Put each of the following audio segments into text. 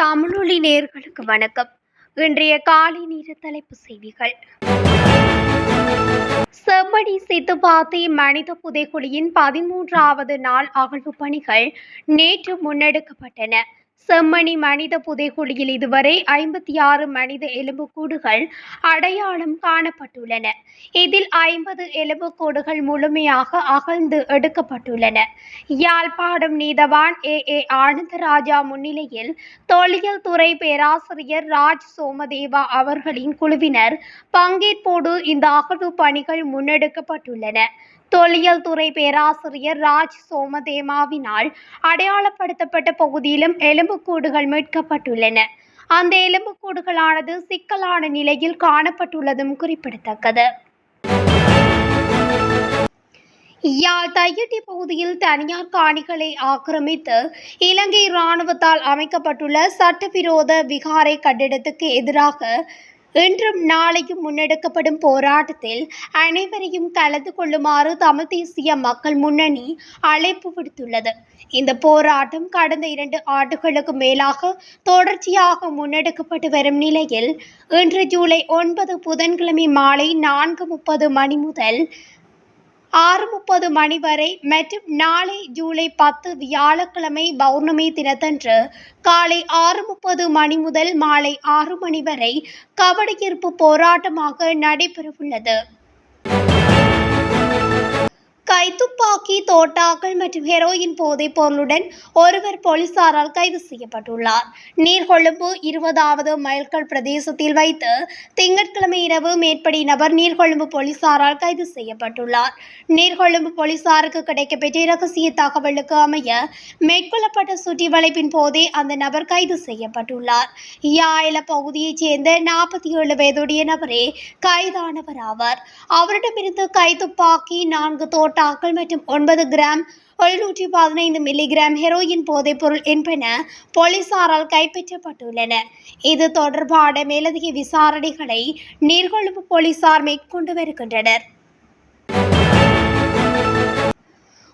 தமிழொலி நேயர்களுக்கு வணக்கம். இன்றைய காலை நேர தலைப்பு செய்திகள். செம்மணி சித்துப்பாத்தி மனித புதைகுழியின் 13வது நாள் அகழ்வு பணிகள் நேற்று முன்னெடுக்கப்பட்டன. செம்மணி மனித புதைகுழியில் இதுவரை 56 மனித எலும்புக்கூடுகள் அடையாளம் காணப்பட்டுள்ளன. இதில் 50 எலும்புக்கூடுகள் முழுமையாக அகழ்ந்து எடுக்கப்பட்டுள்ளன. யாழ்ப்பாணம் நீதவான் ஏ ஆனந்தராஜா முன்னிலையில் தொல்லியல் துறை பேராசிரியர் ராஜ் சோமதேவா அவர்களின் குழுவினர் பங்கேற்போடு இந்த அகழ்வு பணிகள் முன்னெடுக்கப்பட்டுள்ளன. தொல்லியல் துறை பேராசிரியர் ராஜ் சோமதேவாவினால் அடையாளப்படுத்தப்பட்ட பகுதியிலும் எலும்புக்கூடுகள் மீட்கப்பட்டுள்ளன. அந்த எலும்புக்கூடுகளானது சிக்கலான நிலையில் காணப்பட்டுள்ளதும் குறிப்பிடத்தக்கது. யாழ் தையிட்டி பகுதியில் தனியார் காணிகளை ஆக்கிரமித்து இலங்கை இராணுவத்தால் அமைக்கப்பட்டுள்ள சட்டவிரோத விகாரை கட்டிடத்துக்கு எதிராக இன்றும் நாளையும் முன்னெடுக்கப்படும் போராட்டத்தில் அனைவரையும் கலந்து கொள்ளுமாறு தமிழ் தேசிய மக்கள் முன்னணி அழைப்பு விடுத்துள்ளது. இந்த போராட்டம் கடந்த 2 ஆண்டுகளுக்கு மேலாக தொடர்ச்சியாக முன்னெடுக்கப்பட்டு வரும் நிலையில் இன்று ஜூலை 9 புதன்கிழமை மாலை 4:30 மணி முதல் 6:30 மணி வரை மற்றும் நாளை ஜூலை 10 வியாழக்கிழமை பௌர்ணமி தினத்தன்று காலை 6:30 மணி முதல் மாலை 6 மணி வரை கவனஈர்ப்பு போராட்டமாக நடைபெறவுள்ளது. கைத்துப்பாக்கி, தோட்டாக்கள் மற்றும் ஹெரோயின் போதைப் பொருளுடன் ஒருவர் போலீசாரால் கைது செய்யப்பட்டுள்ளார். நீர்கொழும்பு 20வது மைல்கல் பிரதேசத்தில் வைத்து திங்கட்கிழமை இரவு மேற்படி நபர் நீர்கொழும்பு போலீசாரால் கைது செய்யப்பட்டுள்ளார். நீர்கொழும்பு போலீசாருக்கு கிடைக்கப்பெற்ற இரகசிய தகவலுக்கு அமைய மேற்கொள்ளப்பட்ட சுற்றி வளைப்பின் போதே அந்த நபர் கைது செய்யப்பட்டுள்ளார். யாழ் பகுதியைச் சேர்ந்த 47 வயதுடைய நபரே கைதானவர் ஆவார். அவரிடமிருந்து கைத்துப்பாக்கி, 4 தோட்டாக்கள் மற்றும் 9 கிராம் 715 மில்லிகிராம் ஹெரோயின் போதைப்பொருள் என்பன போலீசாரால் கைப்பற்றப்பட்டுள்ளன. இது தொடர்பான மேலதிக விசாரணைகளை நீர்கொழும்பு போலீசார் மேற்கொண்டு வருகின்றனர்.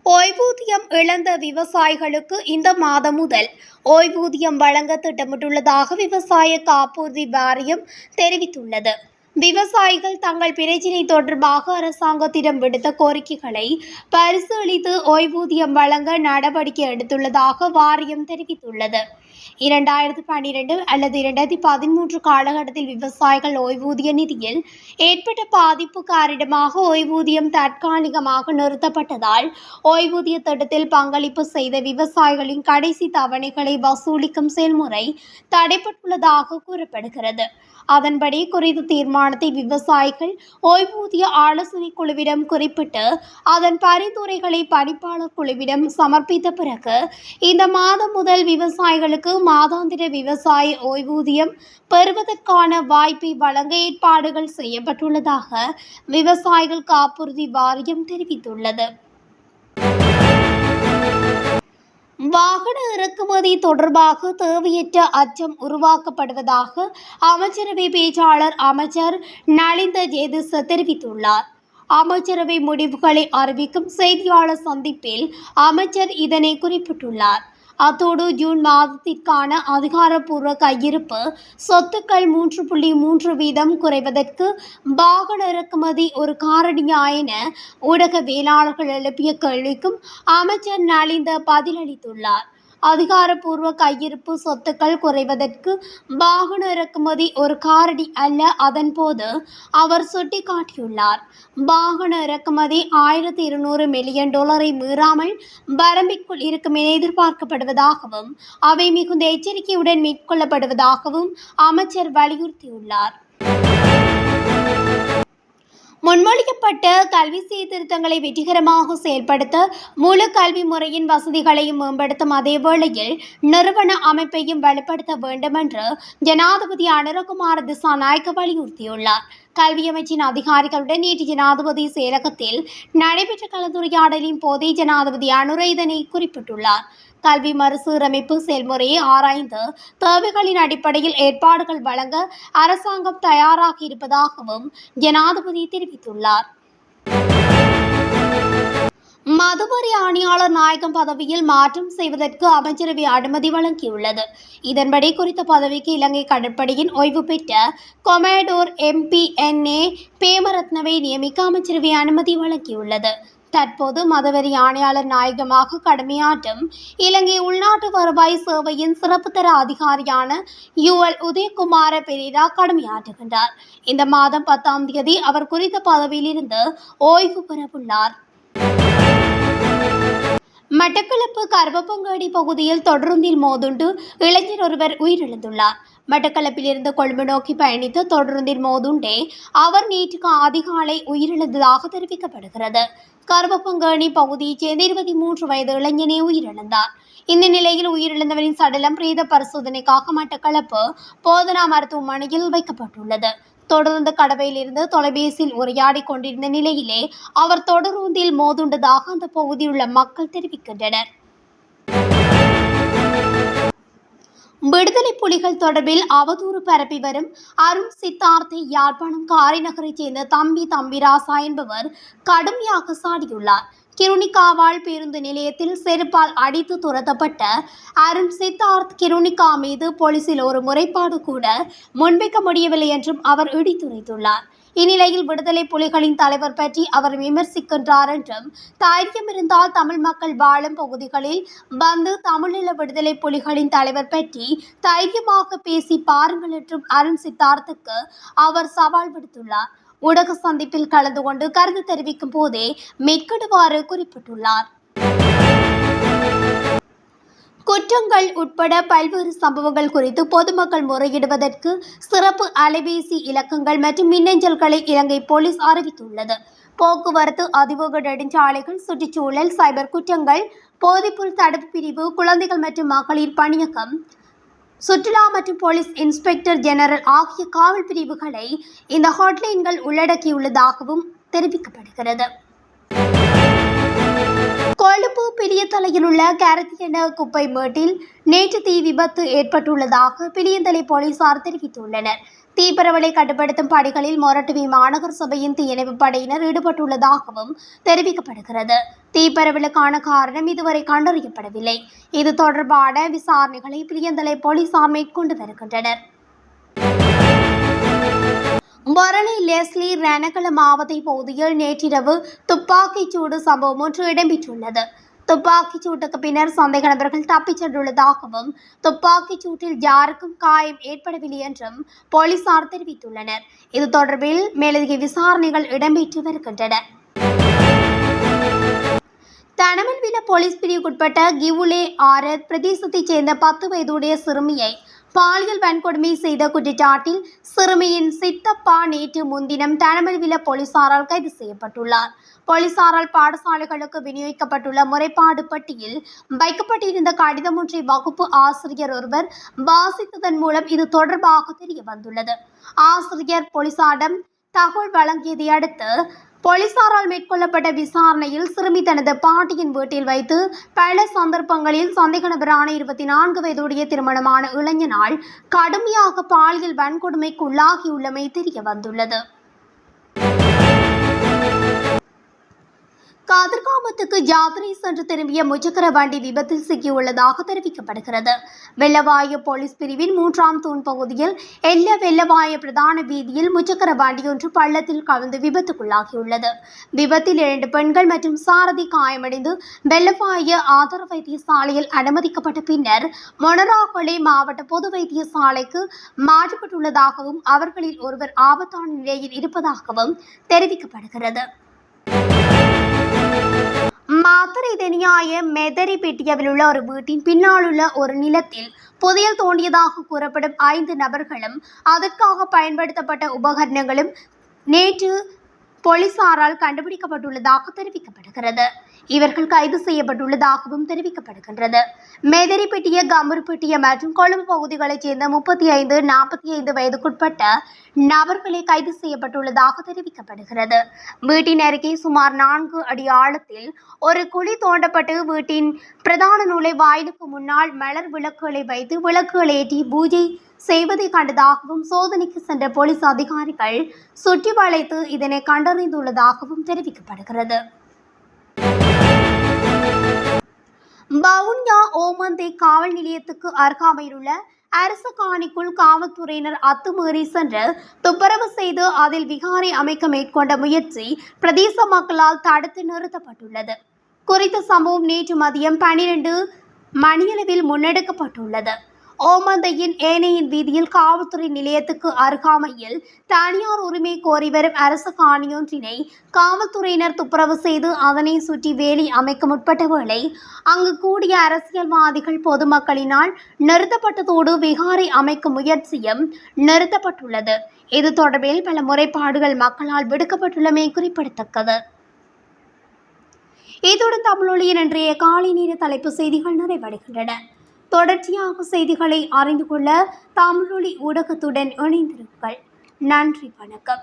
ஓய்வூதியம் இழந்த விவசாயிகளுக்கு இந்த மாதம் முதல் ஓய்வூதியம் வழங்க திட்டமிட்டுள்ளதாக விவசாய காப்புறுதி வாரியம் தெரிவித்துள்ளது. விவசாயிகள் தங்கள் பிரச்சினை தொடர்பாக அரசாங்கத்திடம் விடுத்த கோரிக்கைகளை பரிசீலித்து ஓய்வூதியம் வழங்க நடவடிக்கை எடுத்துள்ளதாக வாரியம் தெரிவித்துள்ளது. 2012 அல்லது 2013 காலகட்டத்தில் விவசாயிகள் ஓய்வூதிய நிதியில் ஏற்பட்ட பாதிப்பு காரணமாக ஓய்வூதியம் தற்காலிகமாக நிறுத்தப்பட்டதால் ஓய்வூதிய திட்டத்தில் பங்களிப்பு செய்த விவசாயிகளின் கடைசி தவணைகளை வசூலிக்கும் செயல்முறை தடைப்பட்டுள்ளதாக கூறப்படுகிறது. அதன்படி குறித்த தீர்மானத்தை விவசாயிகள் ஓய்வூதிய ஆலோசனை குழுவிடம் குறிப்பிட்டு அதன் பரிந்துரைகளை பணிப்பாளர் குழுவிடம் சமர்ப்பித்த பிறகு இந்த மாதம் முதல் விவசாயிகளுக்கு மாதாந்திர விவசாய ஓய்வூதியம் பெறுவதற்கான வாய்ப்பை வழங்க ஏற்பாடுகள் செய்யப்பட்டுள்ளதாக விவசாயிகள் காப்புறுதி வாரியம் தெரிவித்துள்ளது. வாகன இறக்குமதி தொடர்பாக தேவையற்ற அச்சம் உருவாக்கப்படுவதாக அமைச்சரவை பேச்சாளர் அமைச்சர் நலிந்த ஜேதிச தெரிவித்துள்ளார். அமைச்சரவை முடிவுகளை அறிவிக்கும் செய்தியாளர் சந்திப்பில் அமைச்சர் இதனை குறிப்பிட்டுள்ளார். அத்தோடு ஜூன் மாதத்திற்கான அதிகாரப்பூர்வ கையிருப்பு சொத்துக்கள் 3.3% குறைவதற்கு வாகன இறக்குமதி ஒரு காரணியா என ஊடகவியலாளர்கள் எழுப்பிய கேள்விக்கும் அமைச்சர் நலிந்த பதிலளித்துள்ளார். அதிகாரப்பூர்வ கையிருப்பு சொத்துக்கள் குறைவதற்கு வாகன இறக்குமதி ஒரு காரணி அல்ல. அதன்போது அவர் சுட்டிக்காட்டியுள்ளார். வாகன இறக்குமதி $1200 மில்லியன் மீறாமல் வரம்பிற்குள் இருக்கும் என எதிர்பார்க்கப்படுவதாகவும் அவை மிகுந்த எச்சரிக்கையுடன் மேற்கொள்ளப்படுவதாகவும் அமைச்சர் வலியுறுத்தியுள்ளார். முன்மொழியப்பட்ட கல்வி சீர்திருத்தங்களை வெற்றிகரமாக செயல்படுத்த முழு கல்வி முறையின் வசதிகளையும் மேம்படுத்தும் அதே வேளையில் நிறுவன அமைப்பையும் வலுப்படுத்த வேண்டும் என்று ஜனாதிபதி அனுரகுமார திசாநாயக்க வலியுறுத்தியுள்ளார். கல்வி அமைச்சின் அதிகாரிகளுடன் நேற்று ஜனாதிபதி செயலகத்தில் நடைபெற்ற கலந்துரையாடலின் போதே ஜனாதிபதி அனுர இதனை குறிப்பிட்டுள்ளார். கல்வி மறுசீரமைப்பு செயல்முறையை ஆராய்ந்து தேவைகளின் அடிப்படையில் ஏற்பாடுகள் வழங்க அரசாங்கம் தயாராக இருப்பதாகவும் ஜனாதிபதி தெரிவித்துள்ளார். மதுவரி ஆணையாளர் நாயகம் பதவியில் மாற்றம் செய்வதற்கு அமைச்சரவை அனுமதி வழங்கியுள்ளது. இதன்படி குறித்த பதவிக்கு இலங்கை கடற்படையின் ஓய்வு பெற்ற கொமடோர் MP.NA பேமரத்னவை நியமிக்க அமைச்சரவை அனுமதி வழங்கியுள்ளது. தற்போது மதுவரி ஆணையாளர் நாயகமாக கடமையாற்றும் இலங்கை உள்நாட்டு வருவாய் சேவையின் சிறப்பு தர அதிகாரியான UL உதயகுமார பெரேரா கடமையாற்றுகின்றார். இந்த மாதம் 10ஆம் தேதி அவர் குறித்த பதவியிலிருந்து ஓய்வு பெறவுள்ளார். மட்டக்களப்பு கருவப்பங்காடி பகுதியில் தொடருந்தில் மோதுண்டு இளைஞர் ஒருவர் உயிரிழந்துள்ளார். மட்டக்களப்பிலிருந்து கொழும்பு நோக்கி பயணித்த தொடருந்தில் மோதுண்டே அவர் நேற்று அதிகாலை உயிரிழந்ததாக தெரிவிக்கப்படுகிறது. கருவப்பங்காணி பகுதியைச் சேர்ந்த 23 வயது இளைஞனே உயிரிழந்தார். இந்த நிலையில் உயிரிழந்தவரின் சடலம் பிரேத பரிசோதனைக்காக மட்டக்களப்பு போதனா மருத்துவமனையில் வைக்கப்பட்டுள்ளது. தொடர்ந்து கடவையிலிருந்து தொலைபேசியில் உரையாடி கொண்டிருந்த நிலையிலே அவர் தொடருந்தில் மோதுண்டதாக அந்த பகுதியில் உள்ள மக்கள் தெரிவிக்கின்றனர். விடுதலை புலிகள் தொடர்பில் அவதூறு பரப்பி வரும் அருண் சித்தார்த்தை யாழ்ப்பாணம் காரைநகரைச் சேர்ந்த தம்பிராசா என்பவர் கடுமையாக சாடியுள்ளார். கிருணிகாவால் பேருந்து நிலையத்தில் செருப்பால் அடித்து துரத்தப்பட்ட அருண் சித்தார்த் கிருணிகா மீது போலீசில் ஒரு முறைப்பாடு கூட முன்வைக்க முடியவில்லை என்றும் அவர் இடித்துரைத்துள்ளார். இந்நிலையில் விடுதலை புலிகளின் தலைவர் பற்றி அவர் விமர்சிக்கின்றார் என்றும், தைரியம் இருந்தால் தமிழ் மக்கள் வாழும் பகுதிகளில் வந்து தமிழீழ விடுதலை புலிகளின் தலைவர் பற்றி தைரியமாக பேசி பாருங்கள் என்றும் அருண் சித்தார்த்துக்கு அவர் சவால் விடுத்துள்ளார். ஊடக சந்திப்பில் கலந்து கொண்டு கருத்து தெரிவிக்கும் போதே மேற்கொண்டவாறு குறிப்பிட்டுள்ளார். குற்றங்கள் உட்பட பல்வேறு சம்பவங்கள் குறித்து பொதுமக்கள் முறையிடுவதற்கு சிறப்பு அலைபேசி இலக்கங்கள் மற்றும் மின்னஞ்சல்களை இலங்கை போலீஸ் அறிவித்துள்ளது. போக்குவரத்து, அதிவேக நெடுஞ்சாலைகள், சுற்றுச்சூழல், சைபர் குற்றங்கள், போதைப்பொருள் தடுப்பு பிரிவு, குழந்தைகள் மற்றும் மகளிர் பணியகம், சுற்றுலா மற்றும் போலீஸ் இன்ஸ்பெக்டர் ஜெனரல் ஆகிய காவல் பிரிவுகளை இந்த ஹாட்லைன்கள் உள்ளடக்கியுள்ளதாகவும் தெரிவிக்கப்படுகிறது. கொழும்பு பிலியந்தலையில் உள்ள கரத்தியன குப்பை மேட்டில் நேற்று தீ விபத்து ஏற்பட்டுள்ளதாக பிலியந்தலை போலீசார் தெரிவித்துள்ளனர். தீப்பரவலை கட்டுப்படுத்தும் பணிகளில் மொரட்டுவி மாநகர சபையின் தீயணைப்பு படையினர் ஈடுபட்டுள்ளதாகவும் தெரிவிக்கப்படுகிறது. தீப்பரவலுக்கான காரணம் இதுவரை கண்டறியப்படவில்லை. இது தொடர்பான விசாரணைகளை பிலியந்தலை போலீசார் மேற்கொண்டு வருகின்றனர். மரளி லெஸ்லி ரணகல மாவட்ட பகுதியில் நேற்றிரவு துப்பாக்கிச் சூடு சம்பவம் ஒன்று இடம்பெற்றுள்ளது. துப்பாக்கிச் சூட்டுக்கு பின்னர் சந்தேக நபர்கள் தப்பிச் சென்றுள்ளதாகவும், துப்பாக்கிச் சூட்டில் யாருக்கும் காயம் ஏற்படவில்லை என்றும் போலீசார் தெரிவித்துள்ளனர். இது தொடர்பில் மேலதிக விசாரணைகள் இடம்பெற்று வருகின்றன. தனமன்வில போலீஸ் பிரிவுக்குட்பட்ட கிவுலே ஆரத் பிரதேசத்தைச் சேர்ந்த 10 வயதுடைய சிறுமியை பாலியல் வன்கொடுமை செய்த குற்றச்சாட்டில் சிறுமியின் சித்தப்பா நேற்று முன்தினம் தனமன்வில போலீசாரால் கைது செய்யப்பட்டுள்ளார். போலீசாரால் பாடசாலைகளுக்கு விநியோகிக்கப்பட்டுள்ள முறைப்பாடு பட்டியில் வைக்கப்பட்டிருந்த கடிதம் ஒன்றை வகுப்பு ஆசிரியர் ஒருவர் வாசித்ததன் மூலம் இது தொடர்பாக தெரிய வந்துள்ளது. ஆசிரியர் போலீசாரிடம் தகவல் வழங்கியதை அடுத்து போலீசாரால் மேற்கொள்ளப்பட்ட விசாரணையில் சிறுமி தனது பாட்டியின் வீட்டில் வைத்து பல சந்தர்ப்பங்களில் சந்தேக நபரான 24 வயதுடைய திருமணமான இளைஞனால் கடுமையாக பாலியல் வன்கொடுமைக்கு உள்ளாகியுள்ளமை தெரிய வந்துள்ளது. கதிர்காமத்துக்கு யாத்திரை சென்று திரும்பிய முச்சக்கர வண்டி விபத்தில் சிக்கியுள்ளதாக தெரிவிக்கப்படுகிறது. வெள்ளவாய போலீஸ் பிரிவின் 3ஆம் தூண் பகுதியில் எல்ல வெள்ளவாய பிரதான வீதியில் முச்சக்கர வண்டியொன்று பள்ளத்தில் கவிழ்ந்து விபத்துக்குள்ளாகியுள்ளது. விபத்தில் 2 பெண்கள் மற்றும் சாரதி காயமடைந்து வெள்ளவாய ஆதார வைத்தியசாலையில் அனுமதிக்கப்பட்ட பின்னர் மொனராகொலை மாவட்ட பொது வைத்தியசாலைக்கு மாற்றப்பட்டுள்ளதாகவும், அவர்களில் ஒருவர் ஆபத்தான நிலையில் இருப்பதாகவும் தெரிவிக்கப்படுகிறது. மாத்தறை தெனியாய மெதரி பெட்டியவில் உள்ள ஒரு வீட்டின் பின்னாலுள்ள ஒரு நிலத்தில் புதையல் தோண்டியதாக கூறப்படும் 5 நபர்களும் அதற்காக பயன்படுத்தப்பட்ட உபகரணங்களும் நேற்று போலீசாரால் கண்டுபிடிக்கப்பட்டுள்ளதாக தெரிவிக்கப்படுகிறது. இவர்கள் கைது செய்யப்பட்டுள்ளதாகவும் தெரிவிக்கப்படுகின்றது. மெதரிப்பட்டிய, கம்புருப்பட்டிய மற்றும் கொழும்பு பகுதிகளைச் சேர்ந்த 35, 45 வயதுக்குட்பட்ட நபர்களை கைது செய்யப்பட்டுள்ளதாக தெரிவிக்கப்படுகிறது. வீட்டின் அருகே சுமார் 4 அடி ஆழத்தில் ஒரு குழி தோண்டப்பட்டு வீட்டின் பிரதான நுழைவாயிலுக்கு முன்னால் மலர் விளக்குகளை வைத்து விளக்குகள் ஏற்றி பூஜை செய்வதை கண்டதாகவும், சோதனைக்கு சென்ற போலீஸ் அதிகாரிகள் சுற்றி வளைத்து இதனை கண்டறிந்துள்ளதாகவும் தெரிவிக்கப்படுகிறது. வவுனியா ஓமந்தை காவல் நிலையத்துக்கு அருகாமையிலுள்ள அரசு காணிக்குள் காவல்துறையினர் அத்துமீறி சென்று துப்புரவு செய்து அதில் விகாரை அமைக்க மேற்கொண்ட முயற்சி பிரதேச மக்களால் தடுத்து நிறுத்தப்பட்டுள்ளது. குறித்த சம்பவம் நேற்று மதியம் 12 மணியளவில் முன்னெடுக்கப்பட்டுள்ளது. ஓமந்தையின் ஏனையின் வீதியில் காவல்துறை நிலையத்துக்கு அருகாமையில் தனியார் உரிமை கோரி வரும் அரசு காணியொன்றினை காவல்துறையினர் துப்புரவு செய்து அதனை சுற்றி வேலி அமைக்க முற்பட்ட வேளை அங்கு கூடிய அரசியல்வாதிகள் பொதுமக்களினால் நிறுத்தப்பட்டதோடு விகாரை அமைக்கும் முயற்சியும் நிறுத்தப்பட்டுள்ளது. இது தொடர்பில் பல முறைப்பாடுகள் மக்களால் விடுக்கப்பட்டுள்ளமை குறிப்பிடத்தக்கது. இத்துடன் தமிழொலியின் இன்றைய காலை நேர தலைப்பு செய்திகள் நிறைவடைகின்றன. தொடர்ச்சியாக செய்திகளை அறிந்து கொள்ள தமிழொலி ஊடகத்துடன் இணைந்திருங்கள். நன்றி, வணக்கம்.